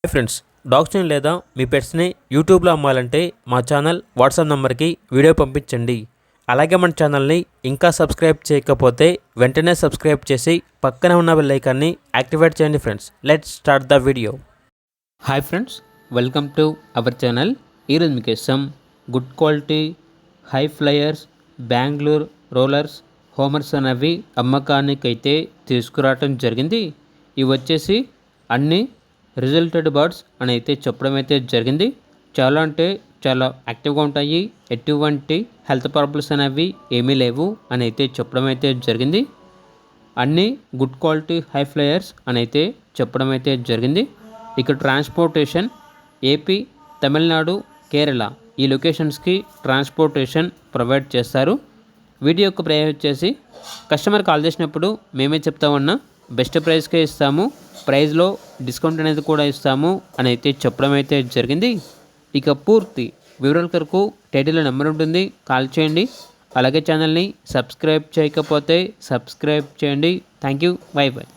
Hi friends, డాగ్స్ని లేదా మీ పెట్స్ని యూట్యూబ్లో అమ్మాలంటే మా ఛానల్ వాట్సాప్ నెంబర్కి వీడియో పంపించండి. అలాగే మన ఛానల్ని ఇంకా సబ్స్క్రైబ్ చేయకపోతే వెంటనే సబ్స్క్రైబ్ చేసి పక్కనే ఉన్న బెల్ ఐకాన్ని యాక్టివేట్ చేయండి friends. Let's start the video. Hi friends, welcome to our channel. ఈరోజు మీకోసం good quality high flyers Bengaluru rollers హోమర్స్ అనేవి అమ్మకానికి అయితే తీసుకురావటం జరిగింది. ఇవి వచ్చేసి అన్ని రిజల్టెడ్ బర్డ్స్ అని అయితే చెప్పడం అయితే జరిగింది. చాలా అంటే చాలా యాక్టివ్గా ఉంటాయి, ఎటువంటి హెల్త్ ప్రాబ్లమ్స్ అనేవి ఏమీ లేవు అని అయితే చెప్పడం అయితే జరిగింది. అన్ని గుడ్ క్వాలిటీ హై ఫ్లయర్స్ అని అయితే చెప్పడం అయితే జరిగింది. ఇక ట్రాన్స్పోర్టేషన్ ఏపీ, తమిళనాడు, కేరళ ఈ లొకేషన్స్కి ట్రాన్స్పోర్టేషన్ ప్రొవైడ్ చేస్తారు. వీడియో యొక్క ప్రైస్ వచ్చేసి కస్టమర్ కాల్ చేసినప్పుడు మేమే చెప్తామన్నా బెస్ట్ ప్రైస్కే ఇస్తాము, ప్రైస్లో డిస్కౌంట్ అనేది కూడా ఇస్తాము అని అయితే చెప్పడం అయితే జరిగింది. ఇక పూర్తి వివరాల కొరకు టైటిల్లో నెంబర్ ఉంటుంది, కాల్ చేయండి. అలాగే ఛానల్ని సబ్స్క్రైబ్ చేయకపోతే సబ్స్క్రైబ్ చేయండి. Thank you, by by.